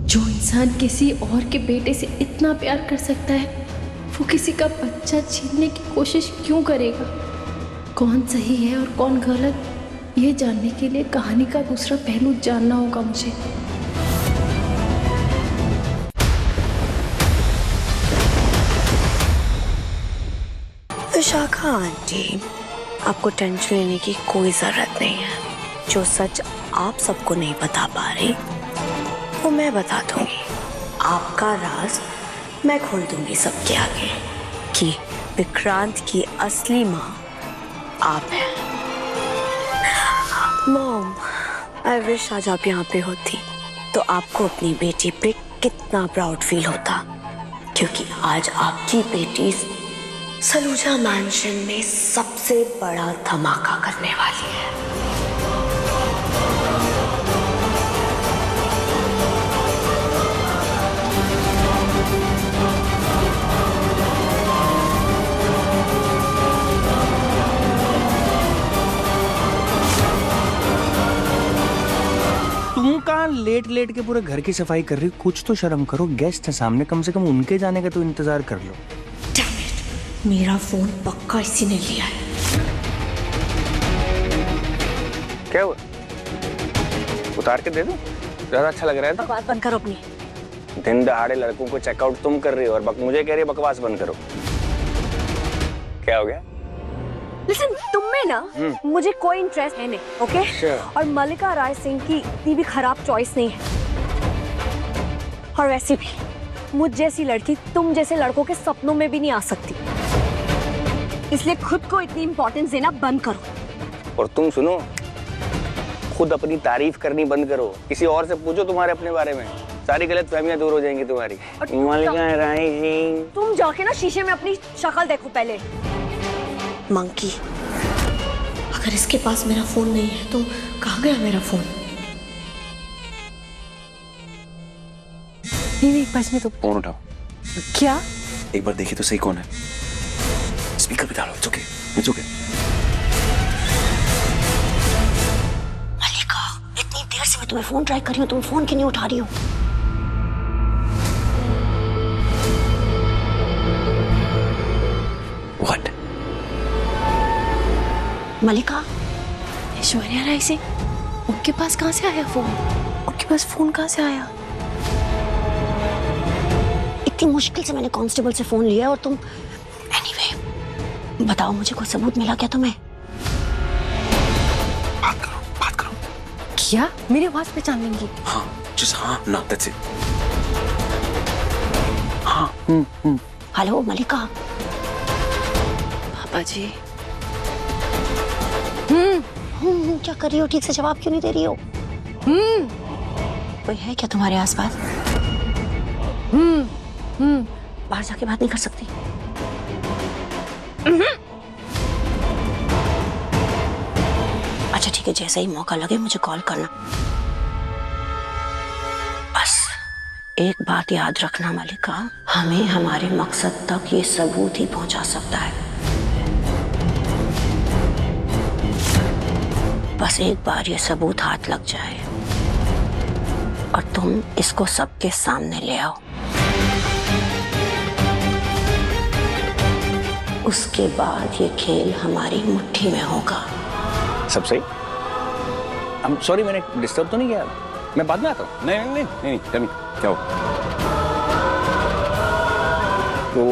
जो इंसान किसी और के बेटे से इतना प्यार कर सकता है, वो किसी का बच्चा छीनने की कोशिश क्यों करेगा? कौन सही है और कौन गलत, ये जानने के लिए कहानी का दूसरा पहलू जानना होगा मुझे। विशाखा आंटी, आपको टेंशन लेने की कोई जरूरत नहीं है। जो सच आप सबको नहीं बता पा रही वो मैं बता दूंगी। आपका राज मैं खोल दूंगी सबके आगे कि विक्रांत की असली माँ आप हैं। मॉम, आई विश आज आप यहाँ पे होती तो आपको अपनी बेटी पे कितना प्राउड फील होता, क्योंकि आज आपकी बेटी सलूजा मैंशन में सबसे बड़ा धमाका करने वाली है। तुम कहाँ लेट लेट के पूरे घर की सफाई कर रही हो? कुछ तो शर्म करो, गेस्ट है सामने, कम से कम उनके जाने का तो इंतजार कर लो। मेरा फोन पक्का इसी ने लिया है। क्या हुआ? उतार के दे दो, ज्यादा अच्छा लग रहा है। बकवास बंद करो अपनी। दिन दहाड़े लड़कों को चेकआउट तुम कर रही हो और मुझे कह रही है बकवास बंद करो। क्या हो गया? लिसन, तुम में ना मुझे कोई इंटरेस्ट है नहीं, ओके? और मल्लिका राय सिंह की इतनी भी खराब चॉइस नहीं है। और वैसे भी मुझ जैसी लड़की तुम जैसे लड़कों के सपनों में भी नहीं आ सकती, इसलिए खुद को इतनी इंपॉर्टेंस देना बंद करो। और तुम सुनो, खुद अपनी तारीफ करनी बंद करो। किसी और से पूछो तुम्हारे अपने बारे में, सारी गलतफहमियां दूर हो जाएंगी तुम्हारी। मल्लिका राय सिंह, तुम जाके ना शीशे में अपनी शक्ल देखो पहले। मंकी, अगर इसके पास मेरा फोन नहीं है तो कहाँ गया मेरा फोन? नहीं, पास में तो फोन उठाओ। क्या? एक बार देखिए तो सही कौन है। स्पीकर पे डालो। It's okay, it's okay. Mallika, इतनी देर से मैं तुम्हें फोन ट्राई कर रही हूँ, तुम फोन क्यों नहीं उठा रही हो? व्हाट? मल्लिका, ऐश्वर्या राय सिंह, उनके पास कहाँ से आया फोन? उनके पास फोन कहाँ से आया? इतनी मुश्किल से मैंने कांस्टेबल से फोन लिया और तुम एनीवे, बताओ मुझे कोई सबूत मिला क्या तुम्हें? बात करो, बात करो। क्या? मेरी आवाज पहचान लेंगी? हाँ, जस्ट हाँ ना, दैट्स इट। हाँ। हेलो मल्लिका। पापा जी। क्या कर रही हो? ठीक से जवाब क्यों नहीं दे रही हो? कोई है क्या तुम्हारे आसपास? बाहर जाके बात नहीं कर सकती? अच्छा ठीक है, जैसा ही मौका लगे मुझे कॉल करना। बस एक बात याद रखना मल्लिका, हमें हमारे मकसद तक ये सबूत ही पहुंचा सकता है। बस एक बार ये सबूत हाथ लग जाए और तुम इसको सबके सामने ले आओ, उसके बाद ये खेल हमारी मुट्ठी में होगा। सब सही? I'm sorry, मैंने डिस्टर्ब तो नहीं किया? मैं बाद में आता हूँ। नहीं नहीं नहीं नहीं, tell me, क्या हुआ? वो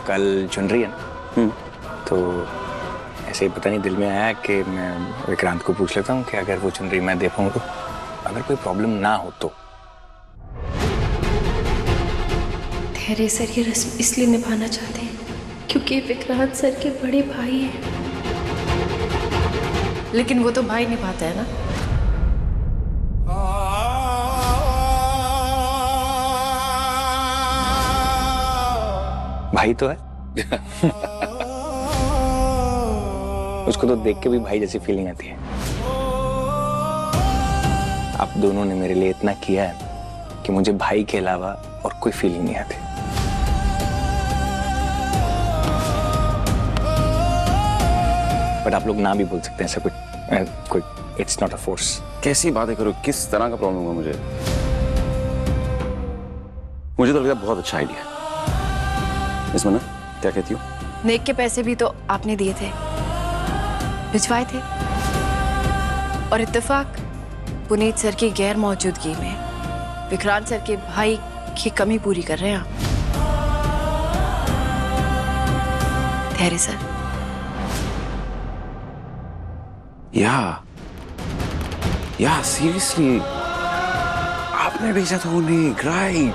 कल चुन रही है ना, तो ऐसे ही पता नहीं दिल में आया कि मैं विक्रांत को पूछ लेता हूँ कि अगर वो चुनरी मैं दे पाऊँ तो, अगर कोई प्रॉब्लम ना हो तो। धैर्य सर ये रस्म इसलिए निभाना चाहते हैं क्योंकि विक्रांत सर के बड़े भाई हैं। लेकिन वो तो भाई निभाता है ना। भाई तो है। उसको तो देख के भी भाई जैसी फीलिंग आती है। आप दोनों ने मेरे लिए इतना किया है कि मुझे भाई के अलावा और कोई फीलिंग नहीं आती। बट आप लोग ना भी बोल सकते हैं ऐसा कोई इट्स नॉट अ फोर्स। कैसी बातें करो, किस तरह का प्रॉब्लम होगा मुझे? मुझे तो लगता है बहुत अच्छा आइडिया है। इसमें ना क्या कहती हो? नेक के पैसे भी तो आपने दिए थे, भिजवाए थे, और इत्तेफाक पुनीत सर की गैर मौजूदगी में विक्रांत सर के भाई की कमी पूरी कर रहे हैं आप। धैर्य सर। या सीरियसली आपने भेजा था उन्हें, right.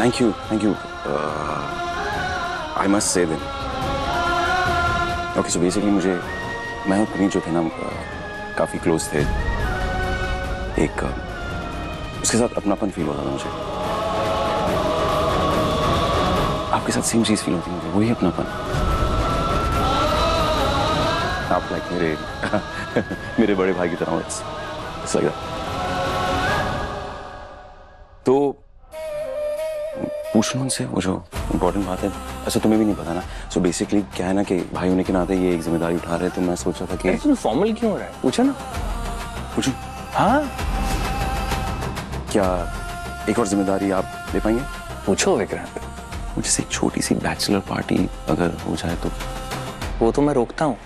Thank you I must say them. Okay, so basically मैं और पुनीत जो थे ना काफी क्लोज थे। एक उसके साथ अपनापन फील होता था मुझे, आपके साथ सेम चीज फील होती है मुझे, वही अपनापन। आप लाइक मेरे बड़े भाई की तरह हो, इट्स लाइक दैट। तो पूछ लो उनसे वो जो इम्पोर्टेंट बात है। ऐसा तुम्हें भी नहीं पता ना। सो बेसिकली क्या है ना कि भाई होने के नाते ये एक जिम्मेदारी उठा रहे, तो मैं सोचा था कि तुम फॉर्मल क्यों हो रहा है? पूछो ना। पूछूं? हाँ, क्या एक और जिम्मेदारी आप ले पाएंगे? पूछो विक्रांत। मुझे से एक छोटी सी बैचलर पार्टी अगर हो जाए तो। वो तो मैं रोकता हूँ।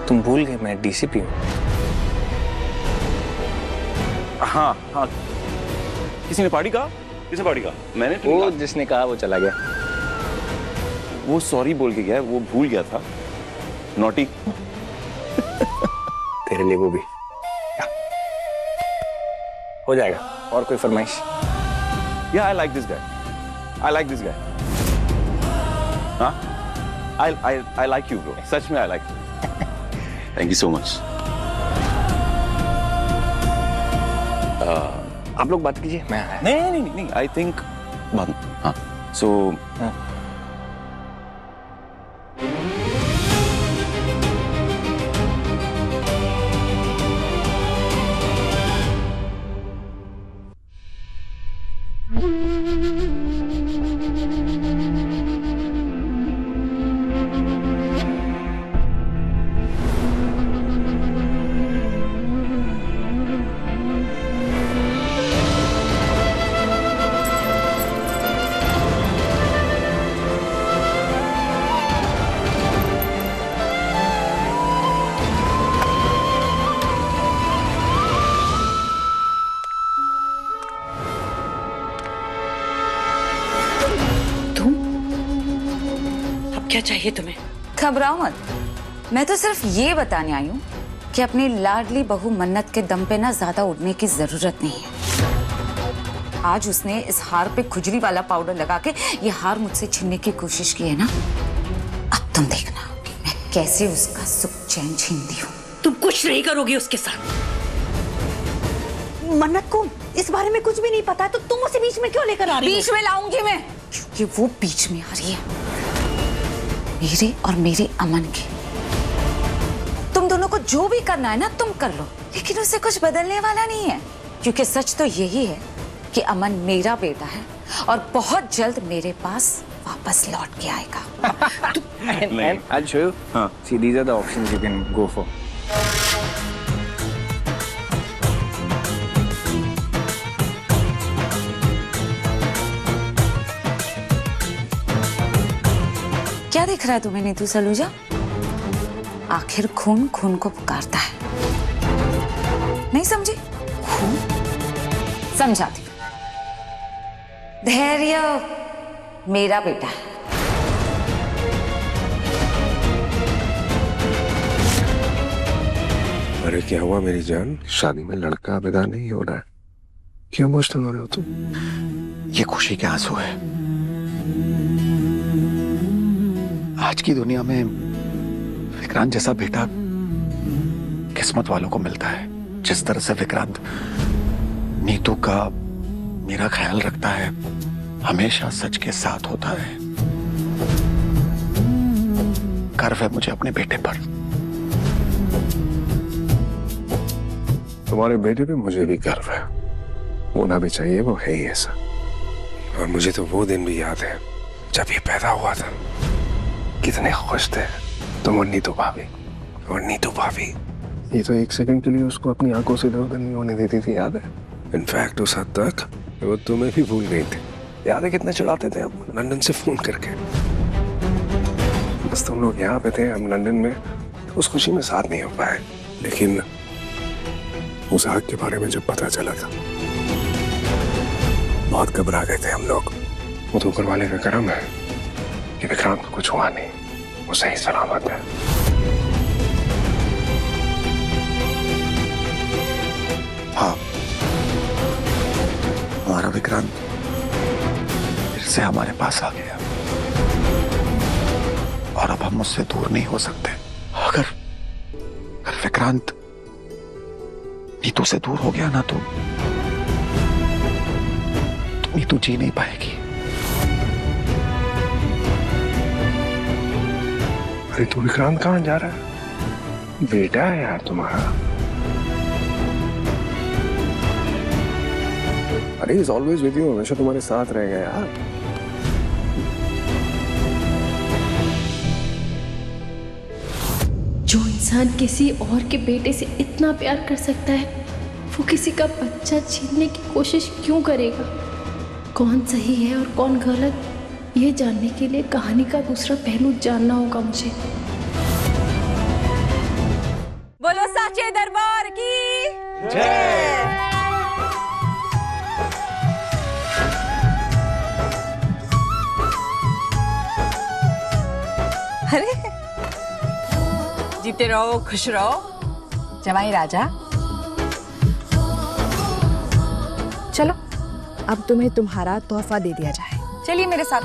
तुम भूल गए मैं डीसीपी हूँ। हाँ, किसी ने पार्टी कहा? किसने पार्टी कहा? मैंने तो नहीं वो कहा। जिसने कहा वो चला गया। वो सॉरी बोल के गया, वो भूल गया था। नॉटी। तेरे लिए वो भी हो जाएगा। और कोई फरमाइश? Yeah, I like this guy. हाँ? I like you, bro. सच में I like you. Thank you so much. आप लोग बात कीजिए, मैं आया। नहीं, I think बाद में। हाँ, so क्या चाहिए तुम्हें? घबराओ मत, मैं तो सिर्फ ये बताने आई हूँ कि अपनी लाडली बहू मन्नत के दम पे ना ज्यादा उड़ने की जरूरत नहीं है। आज उसने इस हार पे खुजली वाला पाउडर लगा के ये हार मुझसे छीनने की कोशिश की है ना, अब तुम देखना कि मैं कैसे उसका सुख चैन छीनती हूँ। तुम कुछ नहीं करोगी उसके साथ। मन्नत को इस बारे में कुछ भी नहीं पता है, तो तुम उसे बीच में क्यों लेकर आ रही हो? बीच में लाऊंगी मैं, क्योंकि वो बीच में आ रही है मेरे और मेरे अमन के। तुम दोनों को जो भी करना है ना तुम कर लो, लेकिन उससे कुछ बदलने वाला नहीं है, क्योंकि सच तो यही है कि अमन मेरा बेटा है और बहुत जल्द मेरे पास वापस लौट के आएगा। And I'll show you. See, these are the options you can go for. क्या दिख रहा है तुम्हें नीतू सलूजा? आखिर खून खून को पुकारता है, नहीं समझी? खून समझाती हूँ। धैर्य मेरा बेटा है। अरे क्या हुआ मेरी जान? शादी में लड़का विदा नहीं हो रहा है, क्यों इमोशनल हो रहे हो तुम? ये खुशी के आंसू है। आज की दुनिया में विक्रांत जैसा बेटा किस्मत वालों को मिलता है। जिस तरह से विक्रांत नीतू का मेरा ख्याल रखता है, हमेशा सच के साथ होता है। गर्व है मुझे अपने बेटे पर। तुम्हारे बेटे पे मुझे भी गर्व है, होना भी चाहिए, वो है ही ऐसा। और मुझे तो वो दिन भी याद है जब ये पैदा हुआ था। कितने खुश थे तुम और नीतू भाभी ये तो एक सेकंड के लिए उसको अपनी आंखों से इधर उधर नहीं होने देती थी, याद है? इनफैक्ट उस हद तक वो तुम्हें भी भूल गई थी। याद है कितने चिढ़ाते थे हम लंदन से फोन करके? बस तुम लोग यहाँ पे थे, हम लंदन में, उस खुशी में साथ नहीं हो पाए। लेकिन उस आग के बारे में जब पता चला था बहुत घबरा गए थे हम लोग। वो तो ऊपर वाले का करम है कि विक्रांत को कुछ हुआ नहीं, वो सही सलामत है। हाँ, हमारा विक्रांत फिर से हमारे पास आ गया और अब हम उससे दूर नहीं हो सकते। अगर विक्रांत नीतू से दूर हो गया ना तो नीतू जी नहीं पाएगी। अरे तू विक्रांत कहाँ जा रहा है? बेटा है यार तुम्हारा। अरे इज ऑलवेज विद यू, हमेशा तुम्हारे साथ रहेगा यार। जो इंसान किसी और के बेटे से इतना प्यार कर सकता है, वो किसी का बच्चा छीनने की कोशिश क्यों करेगा? कौन सही है और कौन गलत, ये जानने के लिए कहानी का दूसरा पहलू जानना होगा मुझे। बोलो साचे दरबार की जय। अरे जीते रहो, खुश रहो जवाई राजा। चलो अब तुम्हें तुम्हारा तोहफा दे दिया जाए। चलिए मेरे साथ।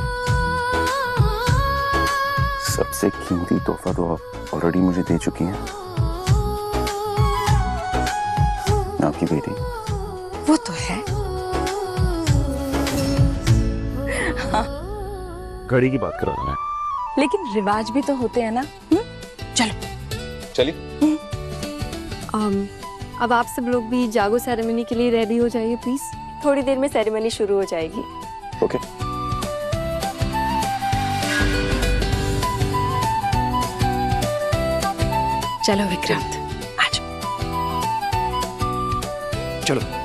सबसे कीमती तोहफा तो आप ऑलरेडी मुझे दे चुकी हैं, आपकी बेटी। वो तो है। घड़ी की बात कर रहा मैं। लेकिन रिवाज भी तो होते हैं ना। चलो चलिए। अब आप सब लोग भी जागो सेरेमनी के लिए रेडी हो जाइए प्लीज। थोड़ी देर में सेरेमनी शुरू हो जाएगी। ओके। चलो विक्रांत, आज चलो।